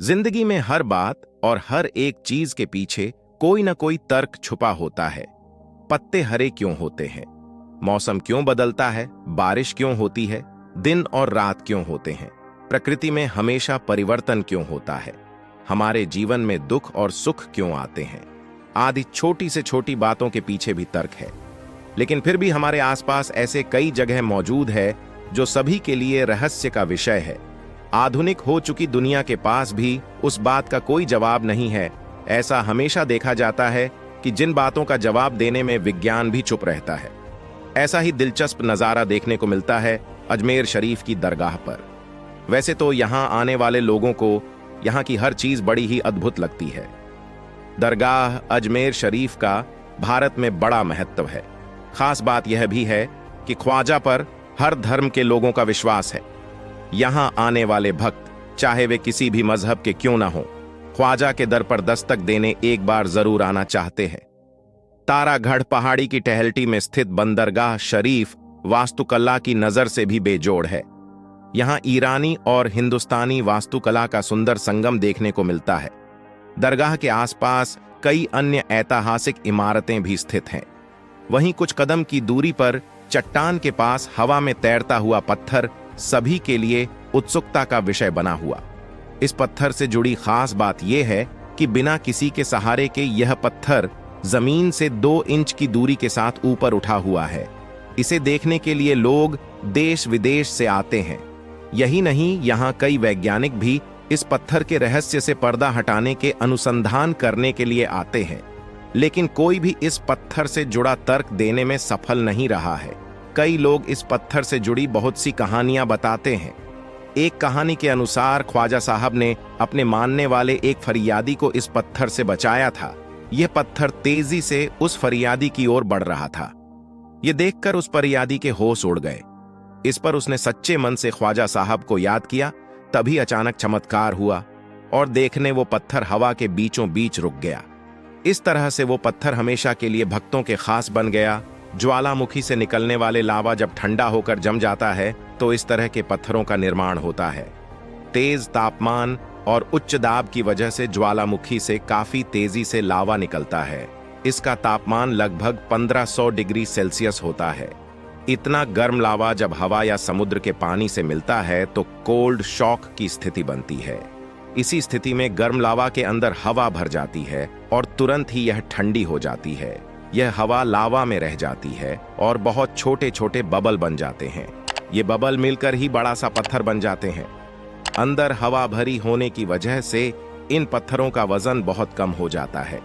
जिंदगी में हर बात और हर एक चीज के पीछे कोई ना कोई तर्क छुपा होता है। पत्ते हरे क्यों होते हैं? मौसम क्यों बदलता है? बारिश क्यों होती है? दिन और रात क्यों होते हैं? प्रकृति में हमेशा परिवर्तन क्यों होता है? हमारे जीवन में दुख और सुख क्यों आते हैं? आदि छोटी से छोटी बातों के पीछे भी तर्क है। लेकिन फिर भी हमारे आसपास ऐसे कई जगह मौजूद है जो सभी के लिए रहस्य का विषय है। आधुनिक हो चुकी दुनिया के पास भी उस बात का कोई जवाब नहीं है। ऐसा हमेशा देखा जाता है कि जिन बातों का जवाब देने में विज्ञान भी चुप रहता है। ऐसा ही दिलचस्प नजारा देखने को मिलता है अजमेर शरीफ की दरगाह पर। वैसे तो यहां आने वाले लोगों को यहां की हर चीज बड़ी ही अद्भुत लगती है। दरगाह अजमेर शरीफ का भारत में बड़ा महत्व है। खास बात यह भी है कि ख्वाजा पर हर धर्म के लोगों का विश्वास है। यहां आने वाले भक्त चाहे वे किसी भी मजहब के क्यों ना हो, ख्वाजा के दर पर दस्तक देने एक बार जरूर आना चाहते हैं। तारागढ़ पहाड़ी की टहलटी में स्थित बंदरगाह शरीफ वास्तुकला की नजर से भी बेजोड़ है। यहां ईरानी और हिंदुस्तानी वास्तुकला का सुंदर संगम देखने को मिलता है। दरगाह के आसपास कई अन्य ऐतिहासिक इमारतें भी स्थित हैं। वहीं कुछ कदम की दूरी पर चट्टान के पास हवा में तैरता हुआ पत्थर सभी के लिए उत्सुकता का विषय बना हुआ। इस पत्थर से जुड़ी खास बात यह है कि बिना किसी के सहारे के यह पत्थर जमीन से 2 इंच की दूरी के साथ ऊपर उठा हुआ है। इसे देखने के लिए लोग देश विदेश से आते हैं। यही नहीं, यहाँ कई वैज्ञानिक भी इस पत्थर के रहस्य से पर्दा हटाने के अनुसंधान करने के लिए आते हैं। लेकिन कोई भी इस पत्थर से जुड़ा तर्क देने में सफल नहीं रहा है। कई लोग इस पत्थर से जुड़ी बहुत सी कहानियां बताते हैं। एक कहानी के अनुसार ख्वाजा साहब ने अपने मानने वाले एक फरियादी को इस पत्थर से बचाया था। यह पत्थर तेजी से उस फरियादी की ओर बढ़ रहा था। यह देखकर उस फरियादी के होश उड़ गए। इस पर उसने सच्चे मन से ख्वाजा साहब को याद किया। तभी अचानक चमत्कार हुआ और देखने वो पत्थर हवा के बीचों बीच रुक गया। इस तरह से वो पत्थर हमेशा के लिए भक्तों के खास बन गया। ज्वालामुखी से निकलने वाले लावा जब ठंडा होकर जम जाता है तो इस तरह के पत्थरों का निर्माण होता है। तेज तापमान और उच्च दाब की वजह से ज्वालामुखी से काफी तेजी से लावा निकलता है। इसका तापमान लगभग 1500 डिग्री सेल्सियस होता है। इतना गर्म लावा जब हवा या समुद्र के पानी से मिलता है तो कोल्ड शॉक की स्थिति बनती है। इसी स्थिति में गर्म लावा के अंदर हवा भर जाती है और तुरंत ही यह ठंडी हो जाती है। यह हवा लावा में रह जाती है और बहुत छोटे छोटे बबल बन जाते हैं। ये बबल मिलकर ही बड़ा सा पत्थर बन जाते हैं। अंदर हवा भरी होने की वजह से इन पत्थरों का वजन बहुत कम हो जाता है।